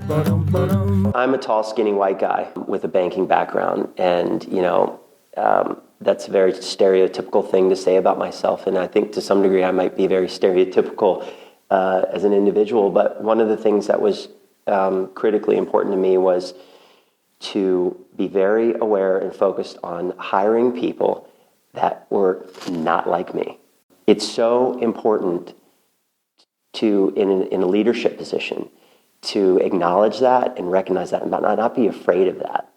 I'm a tall, skinny white guy with a banking background, and that's a very stereotypical thing to say about myself, and I think to some degree I might be very stereotypical as an individual, but one of the things that was critically important to me was to be very aware and focused on hiring people that were not like me. It's so important to, in a leadership position, to acknowledge that and recognize that and not be afraid of that.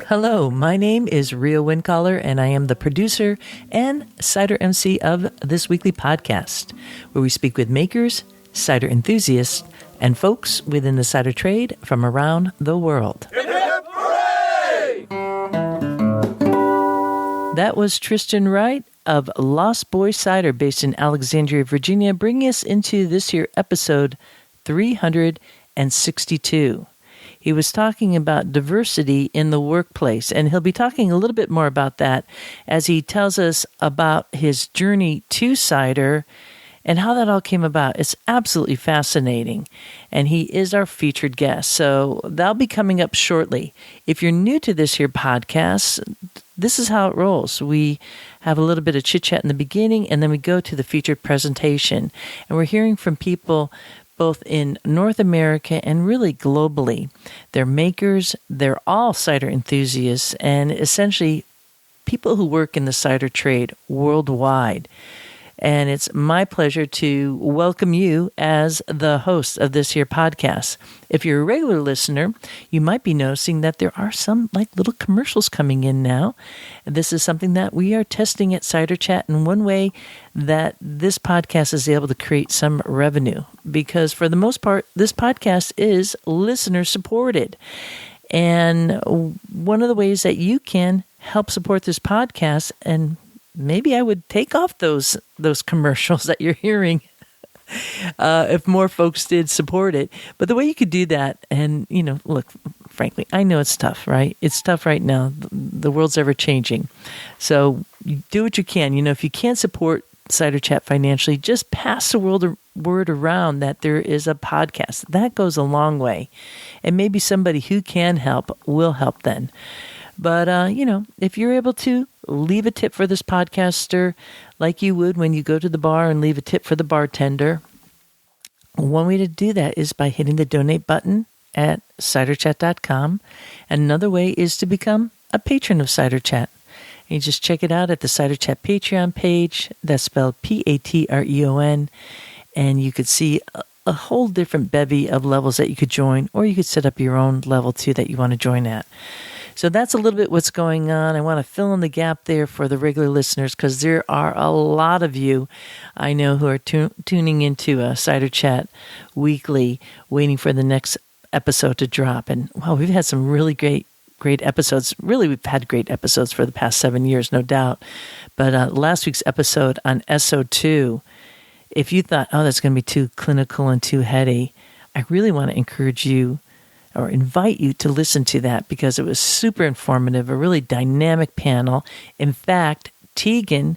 Hello, my name is Rio Windcaller, and I am the producer and cider MC of this weekly podcast, where we speak with makers, cider enthusiasts, and folks within the cider trade from around the world. Hip, hip, hooray! That was Tristan Wright of Lost Boy Cider, based in Alexandria, Virginia, bringing us into this here episode 362. He was talking about diversity in the workplace, and he'll be talking a little bit more about that as he tells us about his journey to cider and how that all came about. It's absolutely fascinating, and he is our featured guest, so that'll be coming up shortly. If you're new to this here podcast, this is how it rolls. We have a little bit of chit-chat in the beginning, and then we go to the featured presentation, and we're hearing from people both in North America and really globally. They're makers, they're all cider enthusiasts, and essentially people who work in the cider trade worldwide. And it's my pleasure to welcome you as the host of this here podcast. If you're a regular listener, you might be noticing that there are some like little commercials coming in now. This is something that we are testing at Cider Chat, and one way that this podcast is able to create some revenue, because for the most part, this podcast is listener supported. And one of the ways that you can help support this podcast, and maybe I would take off those commercials that you're hearing if more folks did support it. But the way you could do that, and, look, frankly, I know it's tough, right? It's tough right now. The world's ever changing. So do what you can. If you can't support Cider Chat financially, just pass the word around that there is a podcast. That goes a long way. And maybe somebody who can help will help then. But, if you're able to, leave a tip for this podcaster like you would when you go to the bar and leave a tip for the bartender. One way to do that is by hitting the donate button at ciderchat.com. And another way is to become a patron of Cider Chat. And you just check it out at the Cider Chat Patreon page. That's spelled Patreon. And you could see a whole different bevy of levels that you could join, or you could set up your own level too that you want to join at. So that's a little bit what's going on. I want to fill in the gap there for the regular listeners, because there are a lot of you I know who are tuning into Cider Chat weekly, waiting for the next episode to drop. And wow, we've had some really great episodes. Really, we've had great episodes for the past 7 years, no doubt. But last week's episode on SO2, if you thought, oh, that's going to be too clinical and too heady, I really want to encourage you or invite you to listen to that, because it was super informative, a really dynamic panel. In fact, Tegan,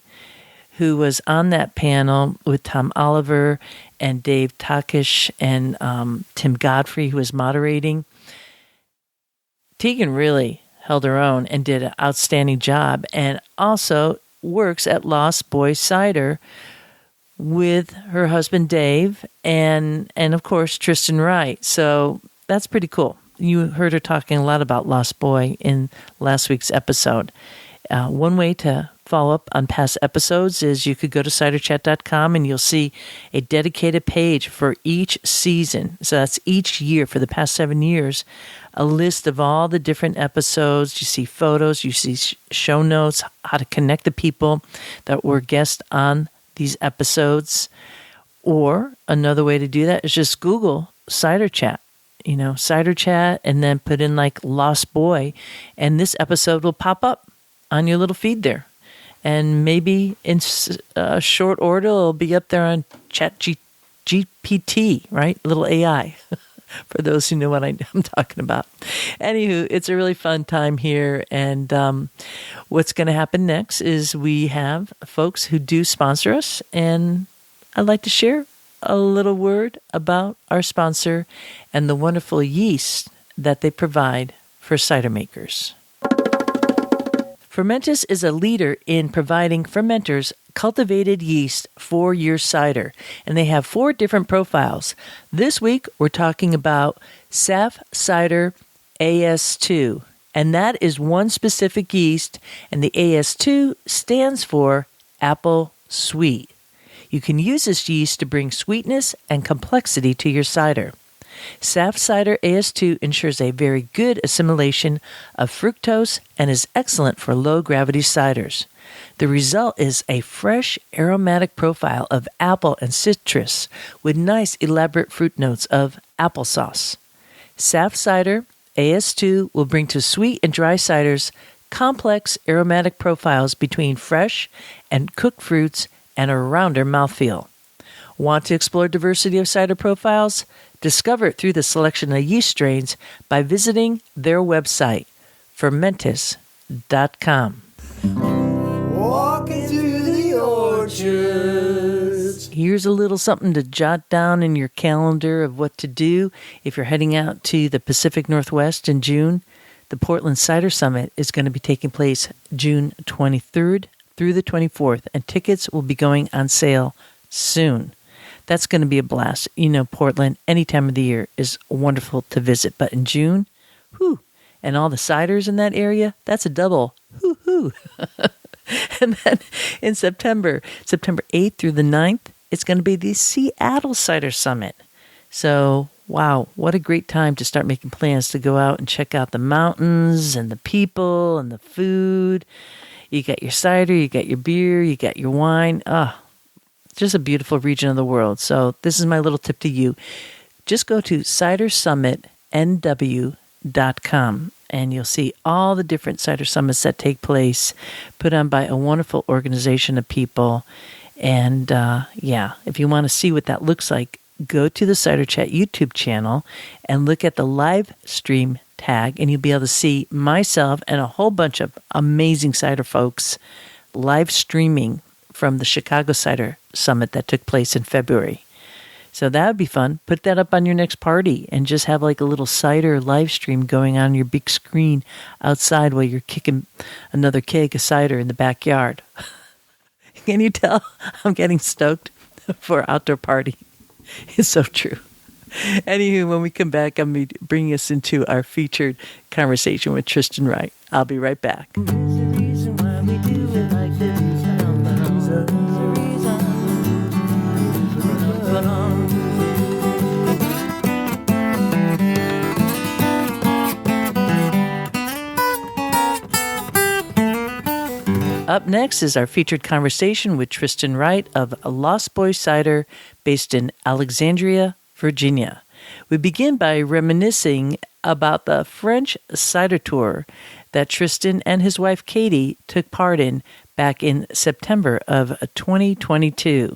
who was on that panel with Tom Oliver and Dave Takish and Tim Godfrey, who was moderating, Tegan really held her own and did an outstanding job, and also works at Lost Boy Cider with her husband Dave and of course Tristan Wright. So that's pretty cool. You heard her talking a lot about Lost Boy in last week's episode. One way to follow up on past episodes is you could go to ciderchat.com and you'll see a dedicated page for each season. So that's each year for the past 7 years, a list of all the different episodes. You see photos, you see show notes, how to connect the people that were guests on these episodes. Or another way to do that is just Google Cider Chat. Cider Chat, and then put in like Lost Boy, and this episode will pop up on your little feed there. And maybe in short order, it'll be up there on Chat GPT, right? Little AI. for those who know what I'm talking about. Anywho, it's a really fun time here. And what's going to happen next is we have folks who do sponsor us. And I'd like to share a little word about our sponsor and the wonderful yeast that they provide for cider makers. Fermentis is a leader in providing fermenters cultivated yeast for your cider, and they have 4 different profiles. This week, we're talking about Saf Cider AS2, and that is one specific yeast, and the AS2 stands for apple sweet. You can use this yeast to bring sweetness and complexity to your cider. Saf Cider AS2 ensures a very good assimilation of fructose and is excellent for low-gravity ciders. The result is a fresh, aromatic profile of apple and citrus with nice, elaborate fruit notes of applesauce. Saf Cider AS2 will bring to sweet and dry ciders complex aromatic profiles between fresh and cooked fruits and a rounder mouthfeel. Want to explore diversity of cider profiles? Discover it through the selection of yeast strains by visiting their website, fermentis.com. Walking through the orchards. Here's a little something to jot down in your calendar of what to do if you're heading out to the Pacific Northwest in June. The Portland Cider Summit is going to be taking place June 23rd through the 24th, and tickets will be going on sale soon. That's going to be a blast. You know, Portland, any time of the year, is wonderful to visit. But in June, whew, and all the ciders in that area, that's a double. Hoo-hoo. And then in September 8th through the 9th, it's going to be the Seattle Cider Summit. So, wow, what a great time to start making plans to go out and check out the mountains and the people and the food. You got your cider, you got your beer, you got your wine. Just a beautiful region of the world. So this is my little tip to you. Just go to cidersummitnw.com and you'll see all the different cider summits that take place, put on by a wonderful organization of people. And if you want to see what that looks like, go to the Cider Chat YouTube channel and look at the live stream tag, and you'll be able to see myself and a whole bunch of amazing cider folks live streaming from the Chicago Cider Summit that took place in February. So that would be fun. Put that up on your next party and just have like a little cider live stream going on your big screen outside while you're kicking another keg of cider in the backyard. Can you tell I'm getting stoked for an outdoor party? It's so true. Anywho, when we come back, I'm bringing us into our featured conversation with Tristan Wright. I'll be right back. Up next is our featured conversation with Tristan Wright of Lost Boy Cider, based in Alexandria, Virginia. We begin by reminiscing about the French cider tour that Tristan and his wife Katie took part in back in September of 2022.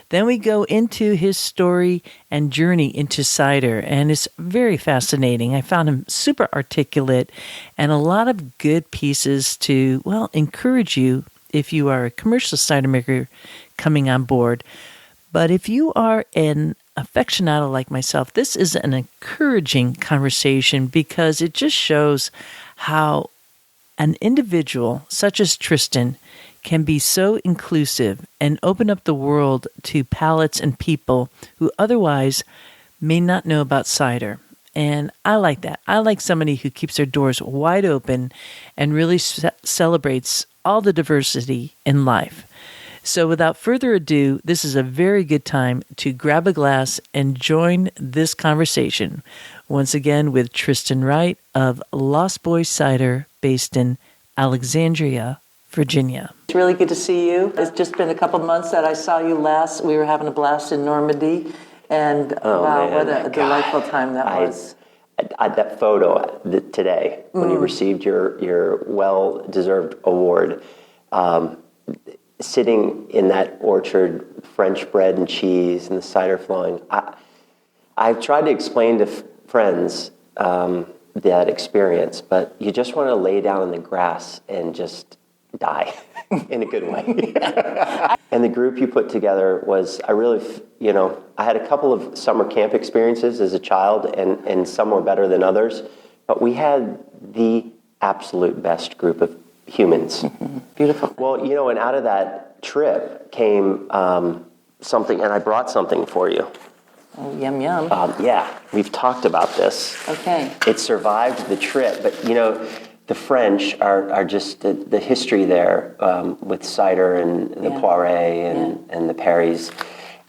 Then we go into his story and journey into cider, and it's very fascinating. I found him super articulate and a lot of good pieces to, encourage you if you are a commercial cider maker coming on board. But if you are an aficionado like myself, this is an encouraging conversation because it just shows how an individual such as Tristan can be so inclusive and open up the world to palates and people who otherwise may not know about cider. And I like that. I like somebody who keeps their doors wide open and really celebrates all the diversity in life. So without further ado, this is a very good time to grab a glass and join this conversation. Once again with Tristan Wright of Lost Boy Cider, based in Alexandria, Virginia. It's really good to see you. It's just been a couple months that I saw you last. We were having a blast in Normandy, and what a delightful time that was. That photo today, when you received your well-deserved award, sitting in that orchard, French bread and cheese and the cider flowing, I've tried to explain to friends that experience, but you just want to lay down in the grass and just die in a good way. And the group you put together was, I had a couple of summer camp experiences as a child, and some were better than others, but we had the absolute best group of humans. Mm-hmm. Beautiful. Well, and out of that trip came something, and I brought something for you. Oh, yum, yum. Yeah, we've talked about this. Okay. It survived the trip, but the French are just the history there with cider and the poiré and the Perrys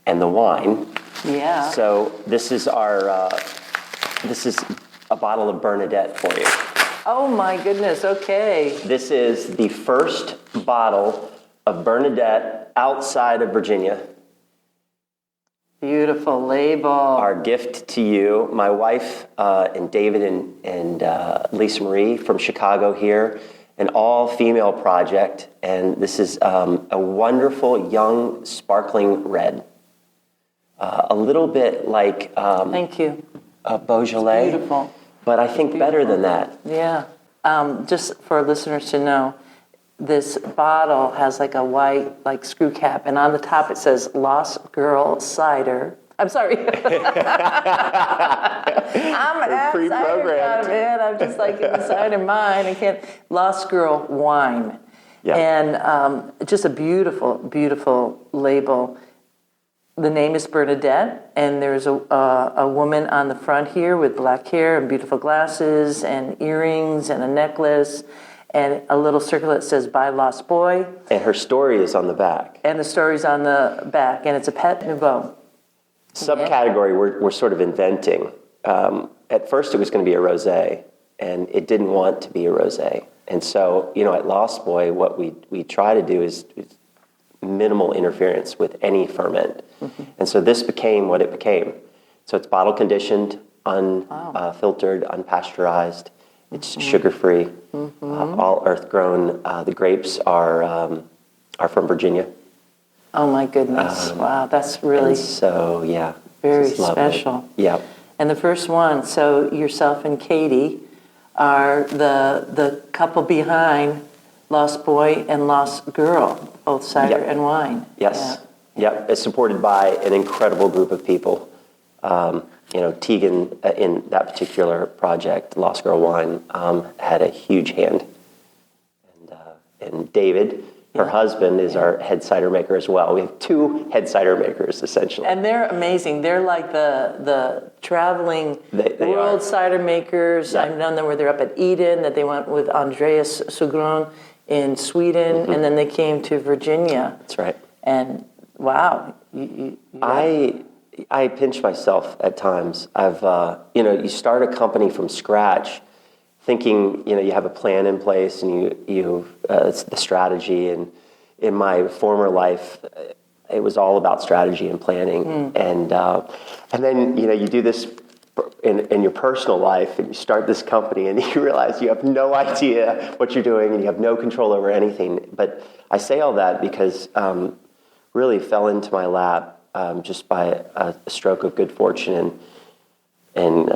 and the wine. Yeah. So this is this is a bottle of Bernadette for you. Oh my goodness, okay. This is the first bottle of Bernadette outside of Virginia. Beautiful label. Our gift to you, my wife and David and Lisa Marie from Chicago here, an all-female project, and this is a wonderful, young, sparkling red. A little bit like Thank you. Beaujolais, Beautiful. but I think better than that. Yeah. Just for listeners to know, this bottle has like a white screw cap, and on the top it says Lost Girl Cider. I'm sorry. I'm an pre-programmed. man. I'm just like inside of mine. I can't. Lost Girl Wine. Yeah. And just a beautiful, beautiful label. The name is Bernadette, and there's a woman on the front here with black hair and beautiful glasses and earrings and a necklace and a little circle that says "By Lost Boy." And her story is on the back. And the story's on the back, and it's a Pet Nouveau. Subcategory we're sort of inventing. At first it was going to be a rosé, and it didn't want to be a rosé. And so, at Lost Boy, what we try to do is minimal interference with any ferment. Mm-hmm. And so this became what it became. So it's bottle conditioned, unfiltered, unpasteurized. It's sugar-free, all earth-grown. The grapes are from Virginia. Oh my goodness! Wow, that's really so very special. Yeah. And the first one, so yourself and Katie are the couple behind Lost Boy and Lost Girl, both cider and wine. Yes. Yeah. It's supported by an incredible group of people. Tegan, in that particular project, Lost Girl Wine, had a huge hand. And David, her husband, is our head cider maker as well. We have two head cider makers, essentially. And they're amazing. They're like the traveling world cider makers. Yeah. I've known them where they're up at Eden, that they went with Andreas Sugron in Sweden, and then they came to Virginia. That's right. And wow. I pinch myself at times. You start a company from scratch thinking, you have a plan in place and it's the strategy. And in my former life, it was all about strategy and planning. And then, you do this in your personal life, and you start this company and you realize you have no idea what you're doing and you have no control over anything. But I say all that because really fell into my lap just by a stroke of good fortune, and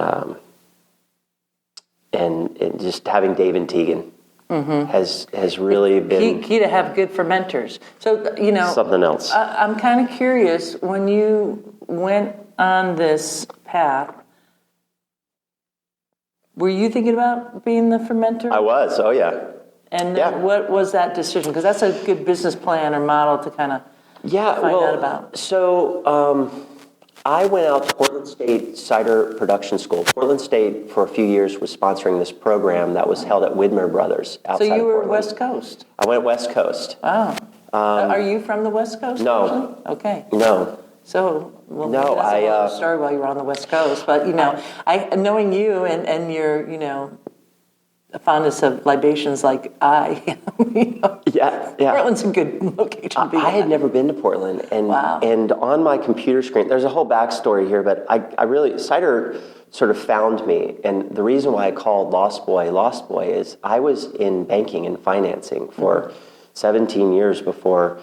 just having Dave and Tegan has really been key to have good fermenters. So something else. I'm kind of curious, when you went on this path, were you thinking about being the fermenter? I was. Oh yeah. And what was that decision? Because that's a good business plan or model to kind of find out about. So I went out to Portland State Cider Production School. Portland State, for a few years, was sponsoring this program that was held at Widmer Brothers outside So you were Portland. West Coast? I went West Coast. Wow. Are you from the West Coast? No. Actually? Okay. No. So, well, No, that's a whole story while you were on the West Coast. But, knowing you and your, fondness of libations like I am, Yeah. Portland's a good location to be I had at. never been to Portland, and Wow. and on my computer screen, there's a whole backstory here, but I really, cider sort of found me, and the reason why I called Lost Boy is I was in banking and financing for 17 years before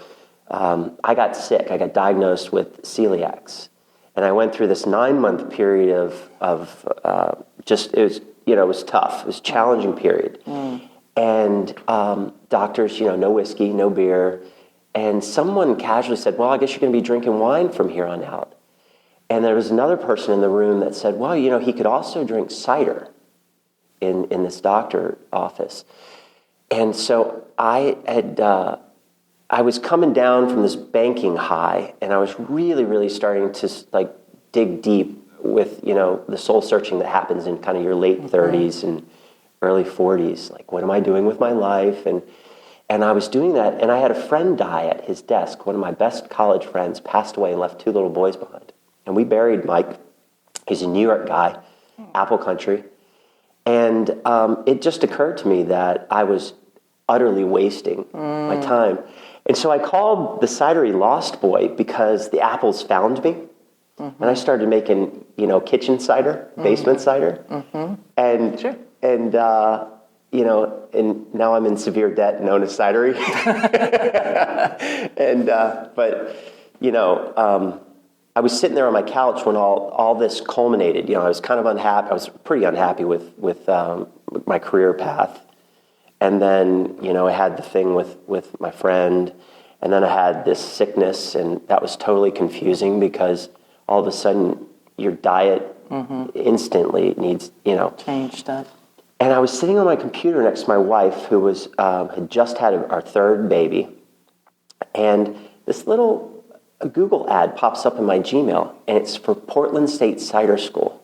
I got sick. I got diagnosed with celiacs, And I went through this 9-month period of just, it was tough. It was a challenging period. And doctors, no whiskey, no beer. And someone casually said, well, I guess you're going to be drinking wine from here on out. And there was another person in the room that said, well, he could also drink cider in this doctor office. And so I was coming down from this banking high, and I was really, really starting to dig deep with, the soul searching that happens in kind of your late 30s and early 40s. Like, what am I doing with my life? And I was doing that, and I had a friend die at his desk. One of my best college friends passed away and left 2 little boys behind. And we buried Mike. He's a New York guy, Apple Country. And it just occurred to me that I was utterly wasting my time. And so I called the cidery Lost Boy because the apples found me. And I started making, kitchen cider, basement cider. And, Sure. and now I'm in severe debt known as cidery. I was sitting there on my couch when all this culminated. I was kind of unhappy. I was pretty unhappy with my career path. And then, I had the thing with my friend. And then I had this sickness, and that was totally confusing because all of a sudden your diet instantly needs, Changed up. And I was sitting on my computer next to my wife, who had just had our 3rd baby. And this little Google ad pops up in my Gmail, and it's for Portland State Cider School.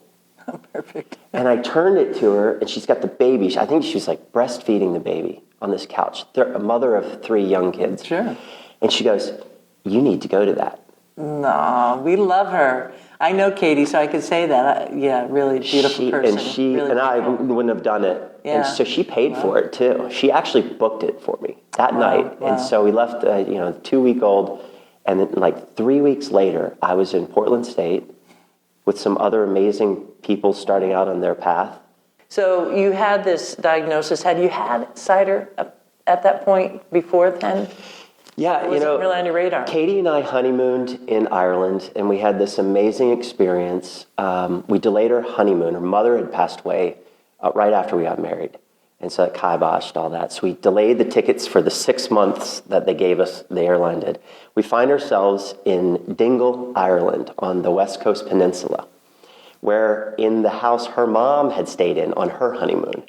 Oh, perfect. And I turned it to her, and she's got the baby. I think she was breastfeeding the baby on this couch. They're a mother of 3 young kids. Sure. And she goes, you need to go to that. No, we love her. I know Katie, so I could say that. Really beautiful person. And I wouldn't have done it. Yeah. And so she paid for it too. She actually booked it for me that night. Wow. And so we left, 2-week-old, and then 3 weeks later, I was in Portland State with some other amazing people starting out on their path. So you had this diagnosis. Had you had cider at that point before then? Yeah, Or was it really on your radar? Katie and I honeymooned in Ireland, and we had this amazing experience. We delayed our honeymoon. Her mother had passed away right after we got married, and so it kiboshed all that. So we delayed the tickets for the 6 months that they gave us, the airline did. We find ourselves in Dingle, Ireland, on the West Coast Peninsula, where in the house her mom had stayed in on her honeymoon.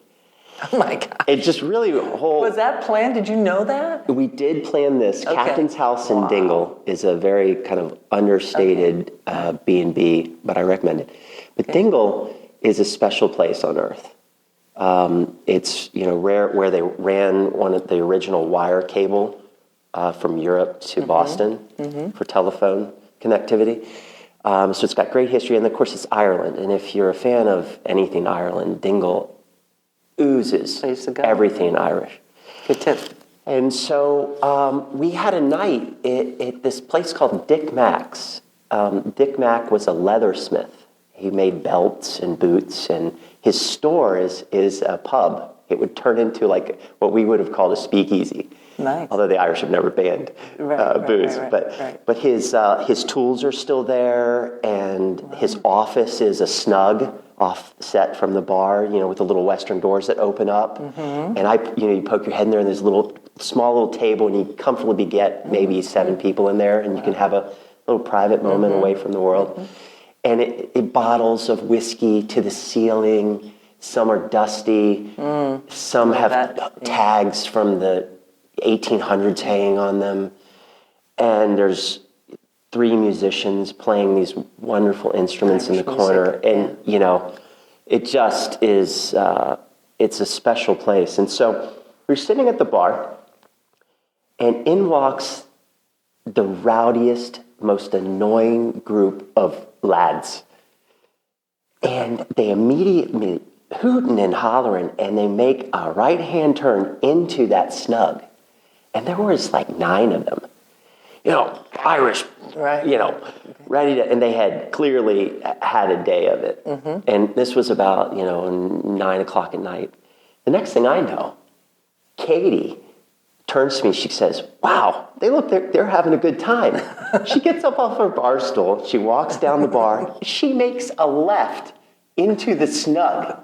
Oh my God. It just really Was that planned? Did you know that? We did plan this. Okay. Captain's House in Dingle is a very kind of understated B&B, but I recommend it. But Dingle is a special place on Earth. It's where they ran one of the original wire cable from Europe to Boston for telephone connectivity. So it's got great history, and of course it's Ireland. And if you're a fan of anything Ireland, Dingle oozes Place to go. everything Irish. Good tip. And so we had a night at this place called Dick Mack's. Dick Mack was a leathersmith. He made belts and boots, and his store is a pub. It would turn into what we would have called a speakeasy. Nice. Although the Irish have never banned booze. But his tools are still there, and his office is a snug offset from the bar, with the little western doors that open up. And you poke your head in there, and there's a small little table, and you comfortably get maybe 7 people in there, and you can have a little private moment away from the world. And it bottles of whiskey to the ceiling. Some are dusty. Some have tags from the 1800s hanging on them. And there's 3 musicians playing these wonderful instruments in the corner. And, it just is, it's a special place. And so we're sitting at the bar, and in walks the rowdiest, most annoying group of lads. And they immediately hooting and hollering, and they make a right-hand turn into that snug. And there was 9 of them. Irish, ready to, and they had clearly had a day of it. And this was about, 9 o'clock at night. The next thing I know, Katie turns to me, she says, wow, they're having a good time. She gets up off her bar stool, she walks down the bar, she makes a left into the snug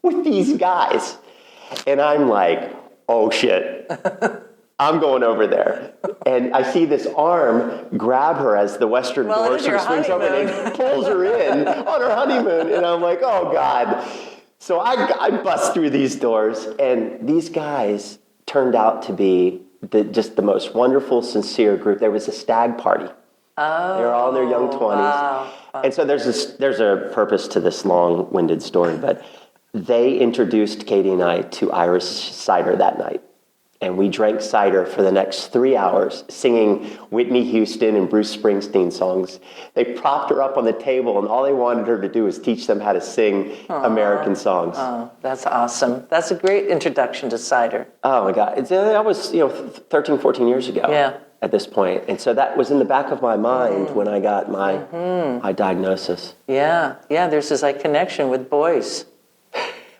with these guys. And I'm like, oh shit, I'm going over there. And I see this arm grab her as the western door sort of swings open and pulls her in on her honeymoon. And I'm like, oh God. So I bust through these doors, and these guys turned out to be just the most wonderful, sincere group. There was a stag party. Oh, they were all in their young 20s. Wow. And so there's a purpose to this long-winded story, but they introduced Katie and I to Irish cider that night. And we drank cider for the next 3 hours, singing Whitney Houston and Bruce Springsteen songs. They propped her up on the table, and all they wanted her to do was teach them how to sing American songs. Oh, that's awesome. That's a great introduction to cider. Oh, my God. That was 13, 14 years ago at this point. And so that was in the back of my mind when I got my diagnosis. Yeah, there's this connection with boys.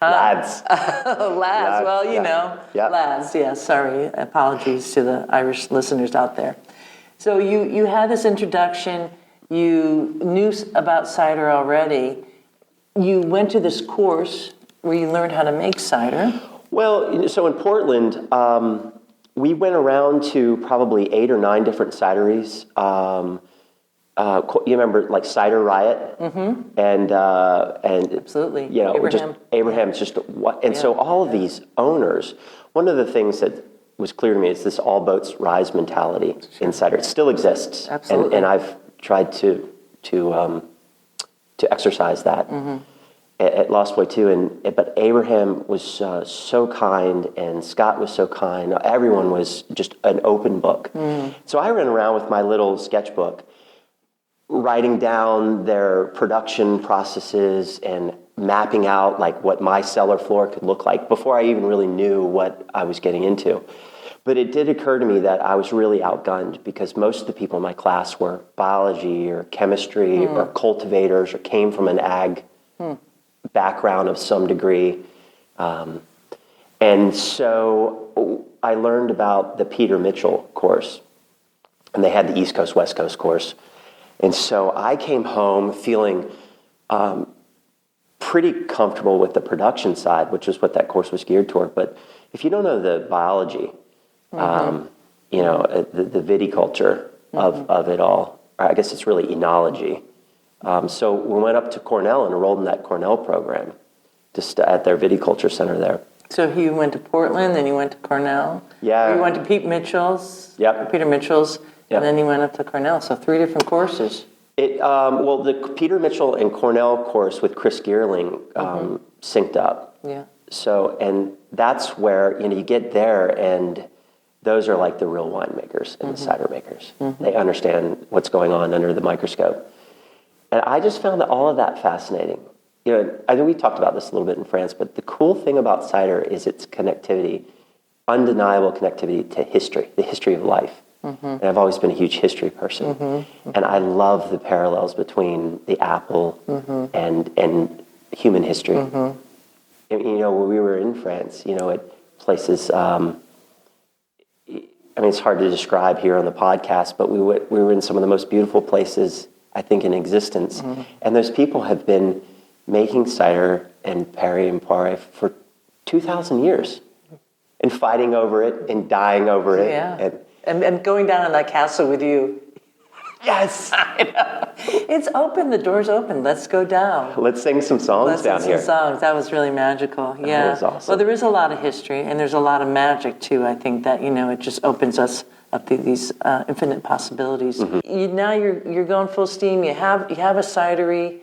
Lads. Lads, well, you know. Yep. Lads, yeah, sorry. Apologies to the Irish listeners out there. So you had this introduction. You knew about cider already. You went to this course where you learned how to make cider. Well, so in Portland, we went around to probably 8 or 9 different cideries. You remember like Cider Riot, and absolutely, Abraham's just what, and so all of these owners. One of the things that was clear to me is this all boats rise mentality in cider. It still exists, absolutely, and I've tried to exercise that at Lost Boy too. But Abraham was so kind, and Scott was so kind. Everyone was just an open book. So I ran around with my little sketchbook, writing down their production processes and mapping out like what my cellar floor could look like before I even really knew what I was getting into. But it did occur to me that I was really outgunned because most of the people in my class were biology or chemistry or cultivators or came from an ag background of some degree. And so I learned about the Peter Mitchell course, and they had the East Coast, West Coast course. And so I came home feeling pretty comfortable with the production side, which is what that course was geared toward. But if you don't know the biology, the viticulture of it all, or I guess it's really enology. So we went up to Cornell and enrolled in that Cornell program, just at their viticulture center there. So you went to Portland, then you went to Cornell. Yeah. You went to Peter Mitchell's. Yep. And then you went up to Cornell, so 3 different courses. The Peter Mitchell and Cornell course with Chris Geerling synced up. Yeah. So, and that's where, you get there, and those are like the real winemakers and the cider makers. They understand what's going on under the microscope. And I just found all of that fascinating. I think we talked about this a little bit in France, but the cool thing about cider is its connectivity, undeniable connectivity to history, the history of life. And I've always been a huge history person. And I love the parallels between the apple and human history. And, when we were in France, at places, it's hard to describe here on the podcast, but we were in some of the most beautiful places, I think, in existence. And those people have been making cider and Perry and Poire for 2,000 years and fighting over it and dying over it. Yeah. And going down in that castle with you. Yes. I know. It's open. The door's open. Let's go down. Let's sing some songs down here. Let's sing some songs. That was really magical. Yeah. That was awesome. Well, there is a lot of history, and there's a lot of magic, too. I think that, it just opens us up to these infinite possibilities. Now you're going full steam. You have a cidery.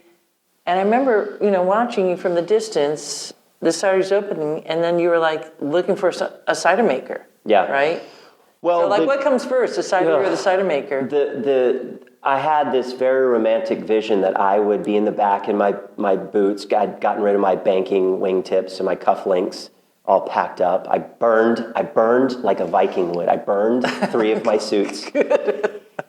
And I remember, watching you from the distance, the cidery's opening, and then you were, looking for a cider maker. Yeah. Right? Well, so what comes first, the cider or the cider maker? I had this very romantic vision that I would be in the back in my boots. I'd gotten rid of my banking wingtips and my cufflinks, all packed up. I burned like a Viking would. I burned 3 of my suits.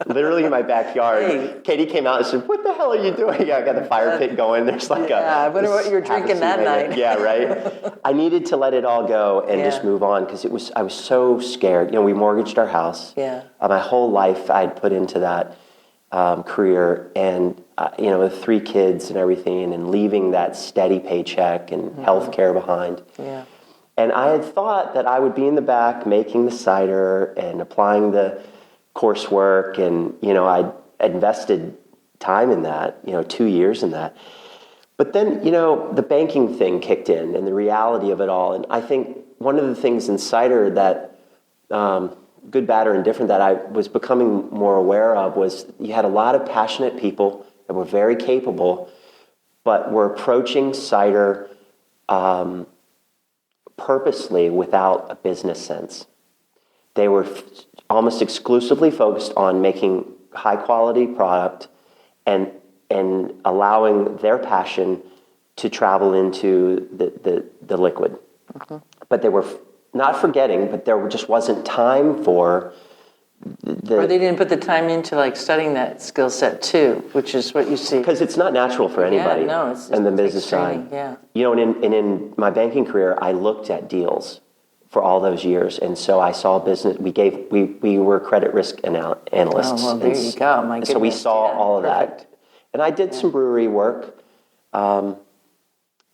literally in my backyard. Hey. Katie came out and said, "What the hell are you doing?" Yeah, I got the fire pit going. There's like I wonder what you were drinking that night. Yeah, right. I needed to let it all go and just move on because I was so scared. We mortgaged our house. Yeah. My whole life I'd put into that career, and with 3 kids and everything, and leaving that steady paycheck and health care behind. Yeah. And I had thought that I would be in the back making the cider and applying the coursework, and I'd invested time in that, 2 years in that. But then, the banking thing kicked in and the reality of it all. And I think one of the things in cider that, good, bad, or indifferent, that I was becoming more aware of was you had a lot of passionate people that were very capable, but were approaching cider purposely without a business sense. They were almost exclusively focused on making high quality product and allowing their passion to travel into the liquid. Mm-hmm. But they were not forgetting, but there just wasn't time for or they didn't put the time into like studying that skill set too, which is what you see. Because it's not natural for anybody. Yeah, no, it's in the business side. Yeah. And in my banking career, I looked at deals for all those years, and so I saw business. We were credit risk analysts. Oh, well, there you go. My goodness. So we saw all of Perfect. that, and I did some brewery work.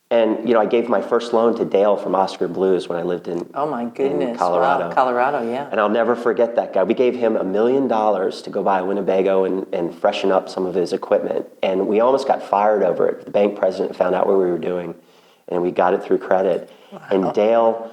And I gave my first loan to Dale from Oscar Blues when I lived in Oh my goodness. in Colorado. Wow. Colorado, yeah. And I'll never forget that guy. We gave him $1 million to go by a Winnebago and freshen up some of his equipment. And we almost got fired over it. The bank president found out what we were doing, and we got it through credit. Wow. And Dale,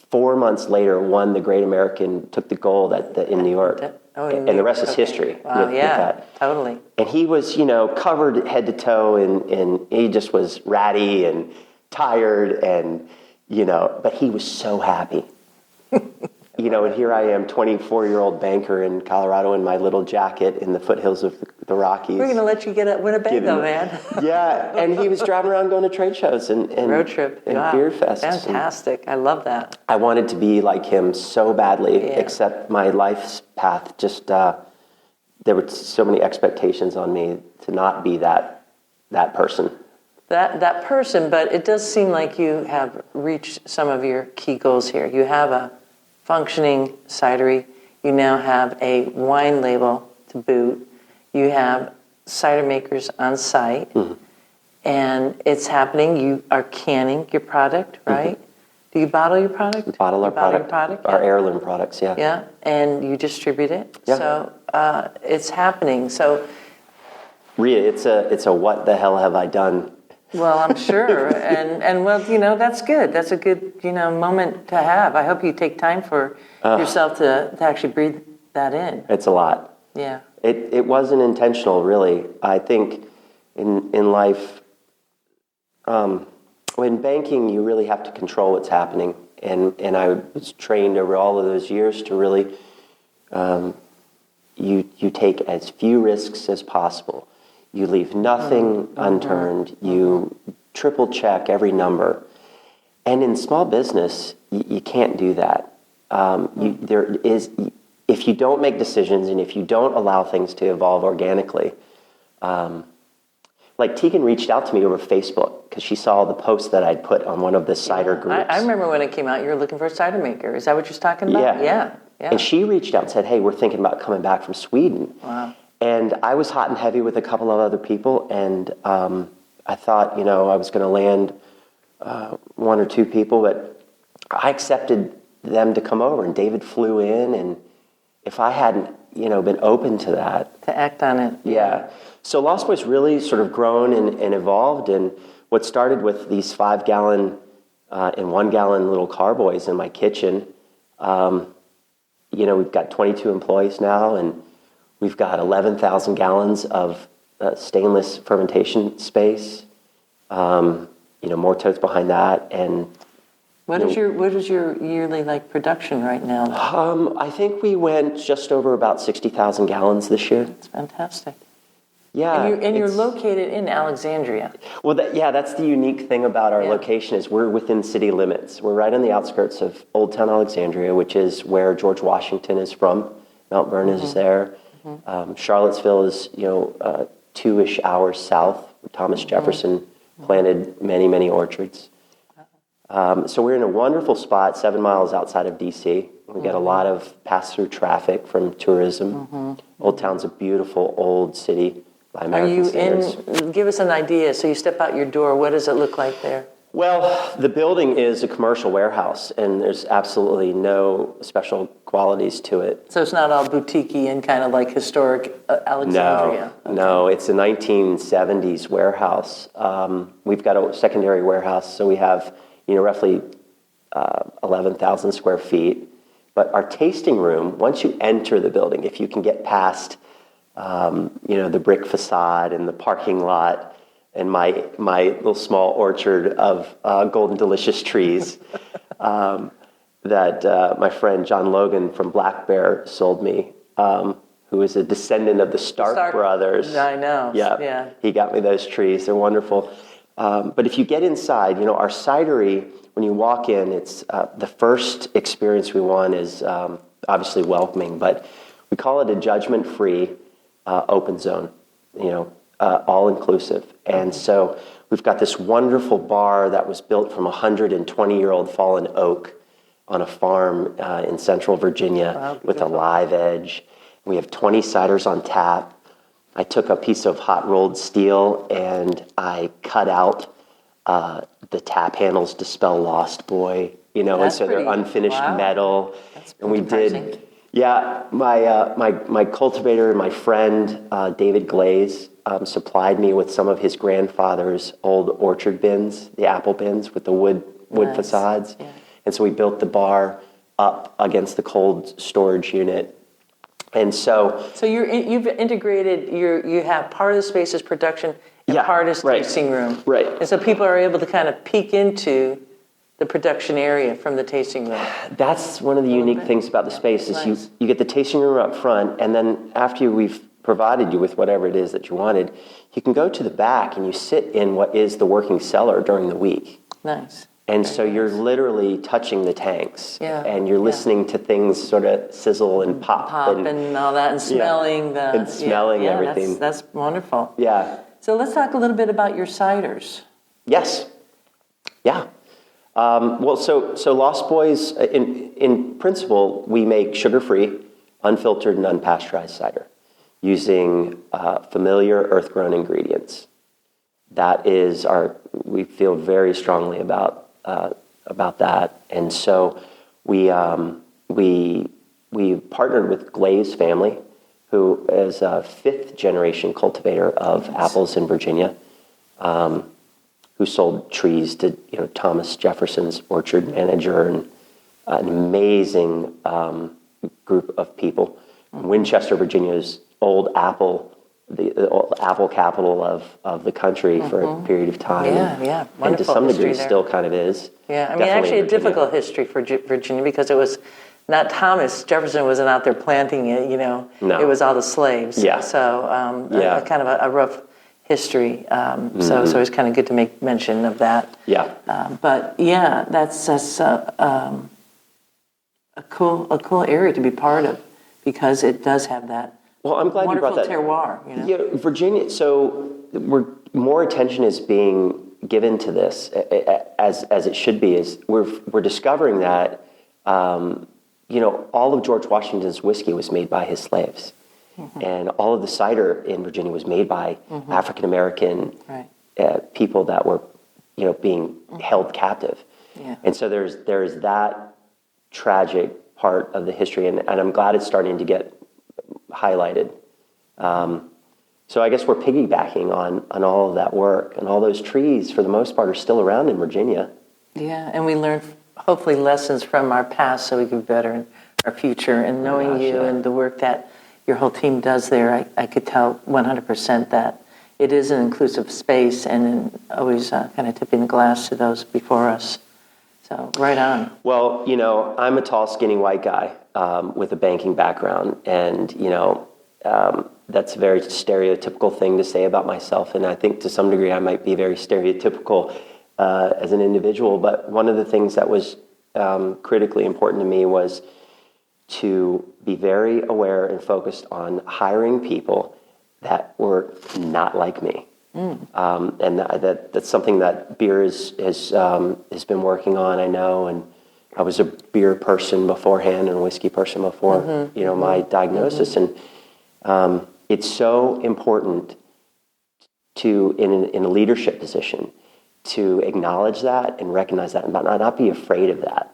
4 months later, won the Great American, took the gold in New York. And the rest is history. Wow, with yeah, that. totally. And he was, covered head to toe, and he just was ratty and tired, and, but he was so happy. And here I am, 24-year-old banker in Colorado in my little jacket in the foothills of the Rockies. We're going to let you get a Winnebago, man. Yeah, and he was driving around going to trade shows and road trip and wow. beer fests. Fantastic. I love that. I wanted to be like him so badly, except my life's path just, there were so many expectations on me to not be that person. That person, but it does seem like you have reached some of your key goals here. You have a functioning cidery. You now have a wine label to boot. You have cider makers on site. Mm-hmm. And it's happening. You are canning your product, right? Mm-hmm. Do you bottle your product? We bottle our product, our heirloom products, yeah. Yeah, and you distribute it. Yeah. So it's happening. So, Rhea, it's a what the hell have I done? Well, I'm sure, and well, that's good. That's a good, moment to have. I hope you take time for yourself to actually breathe that in. It's a lot. Yeah. It wasn't intentional, really. I think in life, in banking, you really have to control what's happening, and I was trained over all of those years to really, you take as few risks as possible. You leave nothing unturned. You triple check every number. And in small business, you can't do that. If you don't make decisions and if you don't allow things to evolve organically, like Tegan reached out to me over Facebook because she saw the post that I'd put on one of the cider groups. I remember when it came out, you were looking for a cider maker. Is that what you're talking about? Yeah. And she reached out and said, "Hey, we're thinking about coming back from Sweden." Wow. And I was hot and heavy with a couple of other people, and I thought, I was going to land 1 or 2 people, but I accepted them to come over, and David flew in, and if I hadn't, been open to that. To act on it. Yeah. So Lost Boy's really sort of grown and evolved, and what started with these 5-gallon and 1-gallon little carboys in my kitchen, we've got 22 employees now, and we've got 11,000 gallons of stainless fermentation space. More totes behind that, and what is your yearly production right now? I think we went just over about 60,000 gallons this year. That's fantastic. Yeah, and you're located in Alexandria. Well, that's the unique thing about our location is we're within city limits. We're right on the outskirts of Old Town Alexandria, which is where George Washington is from. Mount Vernon is there. Charlottesville is, 2-ish hours south. Thomas Jefferson planted many, many orchards. So we're in a wonderful spot, 7 miles outside of D.C. We get a lot of pass-through traffic from tourism. Old Town's a beautiful old city by American standards. Give us an idea. So you step out your door, what does it look like there? Well, the building is a commercial warehouse, and there's absolutely no special qualities to it. So it's not all boutique-y and kind of like historic Alexandria? No, it's a 1970s warehouse. We've got a secondary warehouse, so we have roughly 11,000 square feet. But our tasting room, once you enter the building, if you can get past the brick facade and the parking lot and my little small orchard of golden delicious trees that my friend John Logan from Black Bear sold me, who is a descendant of the Stark brothers. I know. Yeah. He got me those trees. They're wonderful. But if you get inside, our cidery, when you walk in, it's the first experience we want is obviously welcoming, but we call it a judgment-free open zone, all-inclusive. And so we've got this wonderful bar that was built from 120-year-old fallen oak on a farm in central Virginia with a live edge. We have 20 ciders on tap. I took a piece of hot-rolled steel and I cut out the tap handles to spell Lost Boy, and so they're unfinished metal. That's and we enticing. did, my cultivator, my friend David Glaize supplied me with some of his grandfather's old orchard bins, the apple bins with the wood facades. Yeah. And so we built the bar up against the cold storage unit. And so you've integrated, you have part of the space is production and part is tasting room. Right. And so people are able to kind of peek into the production area from the tasting room. That's one of the unique things about the space is you get the tasting room up front, and then after we've provided you with whatever it is that you wanted, you can go to the back and you sit in what is the working cellar during the week. Nice. And so you're literally touching the tanks, and you're listening to things sort of sizzle and pop and all that, and smelling everything. That's wonderful. Yeah. So let's talk a little bit about your ciders. Yes. Yeah. So Lost Boys, in principle, we make sugar-free, unfiltered, and unpasteurized cider using familiar earth-grown ingredients. That is we feel very strongly about that, and so we partnered with Glaize family, who is a 5th-generation cultivator of apples in Virginia, who sold trees to Thomas Jefferson's orchard manager and an amazing group of people. Winchester, Virginia's old apple. The old apple capital of the country for a period of time. Yeah. Wonderful. And to some degree there. Still kind of is. Yeah, I mean, actually a difficult history for Virginia because it was not Thomas Jefferson wasn't out there planting it, No. It was all the slaves. Yeah. So kind of a rough history. So it's kind of good to make mention of that. Yeah. That's a cool area to be part of because it does have that. Well, I'm glad you brought that. Terroir, Yeah, Virginia. So more attention is being given to this as it should be. Is we're discovering that all of George Washington's whiskey was made by his slaves, and all of the cider in Virginia was made by African American people that were being held captive. Yeah. And so there's that tragic part of the history, and I'm glad it's starting to get highlighted. So I guess we're piggybacking on all of that work, and all those trees, for the most part, are still around in Virginia. Yeah, and we learn hopefully lessons from our past so we can be better in our future. And knowing you and the work that your whole team does there, I could tell 100% that it is an inclusive space, and always kind of tipping the glass to those before us. So right on. Well, I'm a tall, skinny white guy with a banking background, and that's a very stereotypical thing to say about myself, and I think to some degree I might be very stereotypical as an individual. But one of the things that was critically important to me was to be very aware and focused on hiring people that were not like me. And that's something that beer has been working on, I know. And I was a beer person beforehand and a whiskey person before, my diagnosis. And it's so important to, in a leadership position, to acknowledge that and recognize that and not be afraid of that.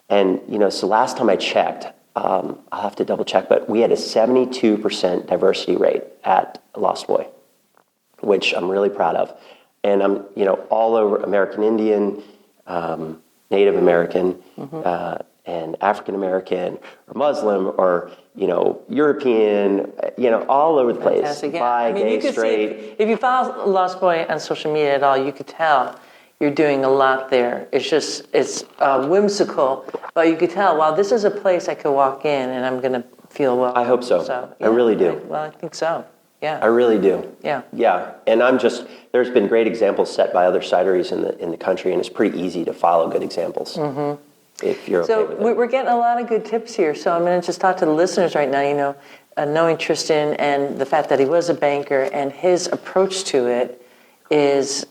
And, so last time I checked, I'll have to double check, but we had a 72% diversity rate at Lost Boy, which I'm really proud of. And I'm, all over American Indian, Native American, and African American, or Muslim, or, European, all over the place. Fantastic. Yeah. Bi, gay, you could straight. see, if you follow Lost Boy on social media at all, you could tell you're doing a lot there. It's whimsical, but you could tell, wow, this is a place I could walk in and I'm going to feel well. I hope so. I really do. I think so. Yeah. I really do. Yeah. Yeah. And there's been great examples set by other cideries in the country, and it's pretty easy to follow good examples if you're okay with it. So we're getting a lot of good tips here. So I'm going to just talk to the listeners right now, knowing Tristan and the fact that he was a banker and his approach to it is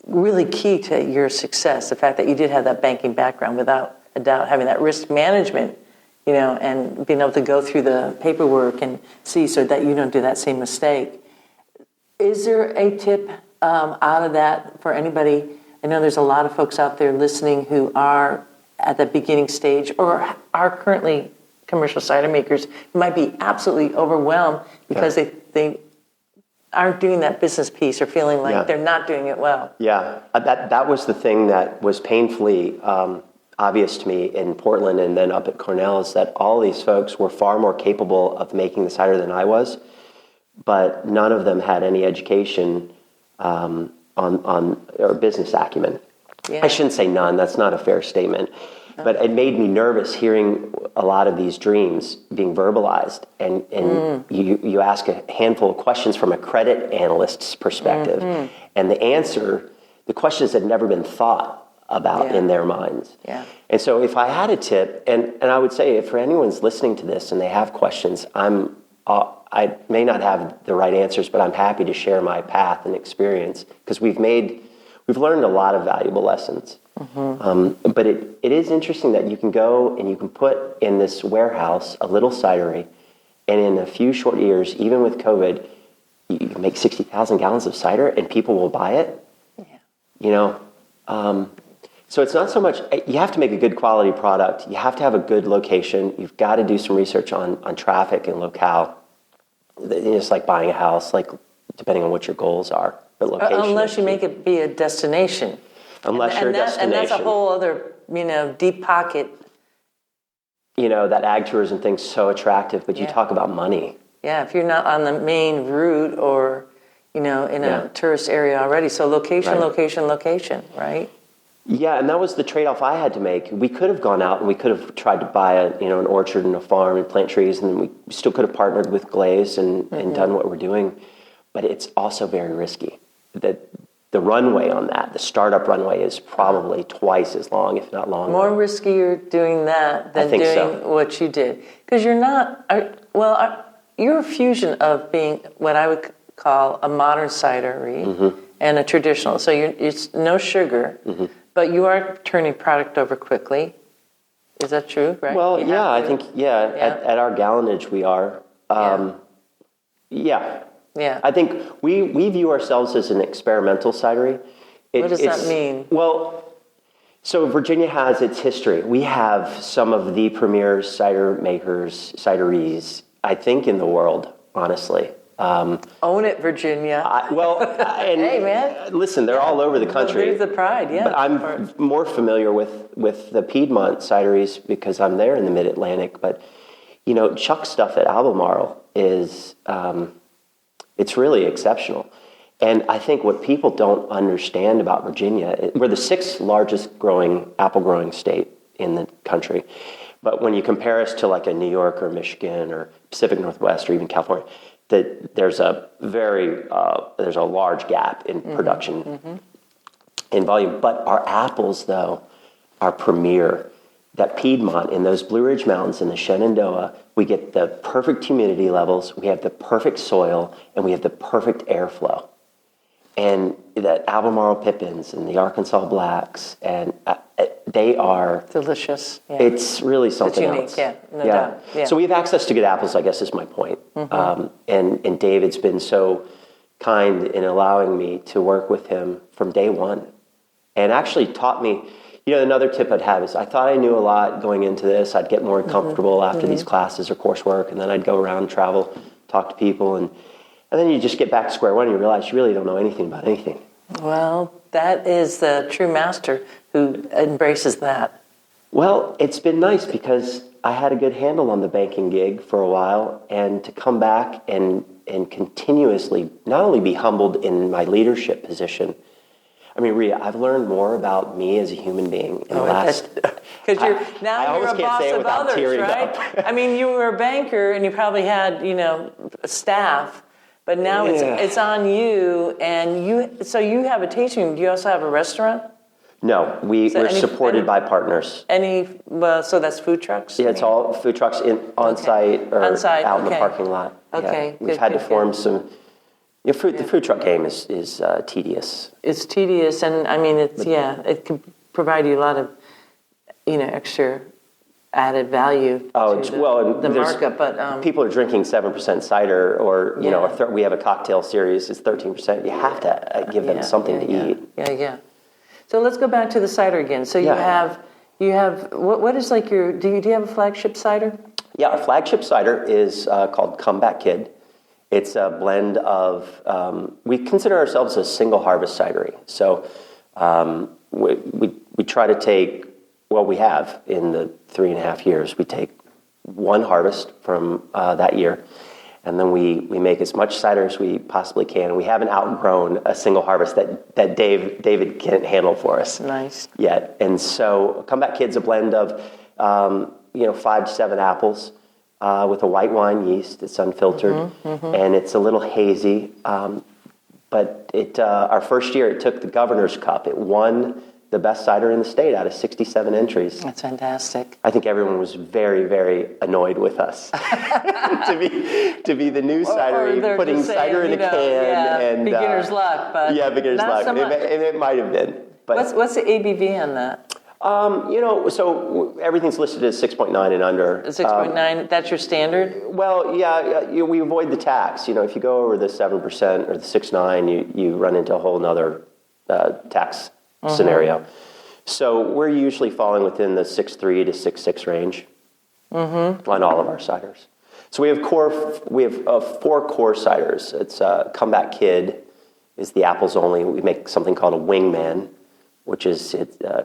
really key to your success. The fact that you did have that banking background, without a doubt, having that risk management, and being able to go through the paperwork and see so that you don't do that same mistake. Is there a tip out of that for anybody? I know there's a lot of folks out there listening who are at the beginning stage or are currently commercial cider makers who might be absolutely overwhelmed because they aren't doing that business piece or feeling like they're not doing it well. Yeah, that was the thing that was painfully obvious to me in Portland and then up at Cornell, is that all these folks were far more capable of making the cider than I was, but none of them had any education on or business acumen. Yeah. I shouldn't say none, that's not a fair statement. But it made me nervous hearing a lot of these dreams being verbalized. And you ask a handful of questions from a credit analyst's perspective. And the questions had never been thought about in their minds. Yeah. And so if I had a tip, and I would say if for anyone's listening to this and they have questions, I may not have the right answers, but I'm happy to share my path and experience, because we've learned a lot of valuable lessons. But it is interesting that you can go and you can put in this warehouse a little cidery, and in a few short years, even with COVID, you can make 60,000 gallons of cider and people will buy it. Yeah. So it's not so much, you have to make a good quality product. You have to have a good location. You've got to do some research on traffic and locale. It's like buying a house, like depending on what your goals are. But location. Unless you make it be a destination. Unless you're a destination. And that's a whole other, deep pocket. That ag tourism thing's so attractive, but you talk about money. Yeah, if you're not on the main route or, in a tourist area already. So location, right? Yeah, and that was the trade-off I had to make. We could have gone out and we could have tried to buy an orchard and a farm and plant trees, and we still could have partnered with Glaize and done what we're doing. But it's also very risky. The runway on that, the startup runway, is probably twice as long, if not longer. More riskier doing that than doing what you did. Because you're not, you're a fusion of being what I would call a modern cidery and a traditional. So it's no sugar, but you are turning product over quickly. Is that true, right? Well, I think, at our gallonage we are. Yeah. I think we view ourselves as an experimental cidery. What does that mean? Well, so Virginia has its history. We have some of the premier cider makers, cideries, I think, in the world, honestly. Own it, Virginia. Hey, man. Listen, they're all over the country. Leave the pride, yeah. But I'm more familiar with the Piedmont cideries because I'm there in the Mid-Atlantic. But, Chuck's stuff at Albemarle is... it's really exceptional. And I think what people don't understand about Virginia, we're the 6th largest apple growing state in the country. But when you compare us to like a New York or Michigan or Pacific Northwest or even California, there's a large gap in production in volume. But our apples, though, are premier. that Piedmont in those Blue Ridge Mountains in the Shenandoah, we get the perfect humidity levels, we have the perfect soil, and we have the perfect airflow. And the Albemarle Pippins and the Arkansas Blacks, and they are delicious. Yeah. It's really something unique, else. yeah, no doubt. Yeah. So we have access to good apples, I guess is my point. And David's been so kind in allowing me to work with him from day one, and actually taught me. Another tip I'd have is I thought I knew a lot going into this. I'd get more comfortable after these classes or coursework, and then I'd go around, travel, talk to people, and then you just get back to square one and you realize you really don't know anything about anything. Well, that is the true master who embraces that. Well, it's been nice because I had a good handle on the banking gig for a while, and to come back and continuously not only be humbled in my leadership position. I mean, Rhea, I've learned more about me as a human being in the last... Because you're a boss of others, right? Up. I mean, you were a banker and you probably had, a staff, but now it's on you, and so you have a tasting room. Do you also have a restaurant? No, we're supported by partners. So that's food trucks? Yeah, it's all food trucks on-site or out in the parking lot. Okay, yeah. We've had to form some... The food truck game is tedious. It's tedious, and I mean, it can provide you a lot of, extra added value to the markup. But people are drinking 7% cider, or we have a cocktail series. It's 13%. You have to give them something to eat. Yeah. So let's go back to the cider again. So you have what is like your? Do you have a flagship cider? Yeah, our flagship cider is called Comeback Kid. It's a blend of, we consider ourselves a single harvest cidery. So we try to take, we have in the 3.5 years, we take one harvest from that year, and then we make as much cider as we possibly can. And we haven't outgrown a single harvest that David can't handle for us yet. And so Comeback Kid's a blend of, 5 to 7 apples, with a white wine yeast. It's unfiltered, and it's a little hazy. But our first year, it took the Governor's Cup. It won the best cider in the state out of 67 entries. That's fantastic. I think everyone was very, very annoyed with us to be the new cidery, putting cider in a can. And beginner's luck, but beginner's luck. So it might have been. But what's the ABV on that? So everything's listed as 6.9 and under. 6.9, that's your standard? Well, we avoid the tax. If you go over the 7% or the 6.9, you run into a whole nother tax scenario. So we're usually falling within the 6.3 to 6.6 range on all of our ciders. So we have 4 core ciders. It's Comeback Kid is the apples only. We make something called a Wingman, which is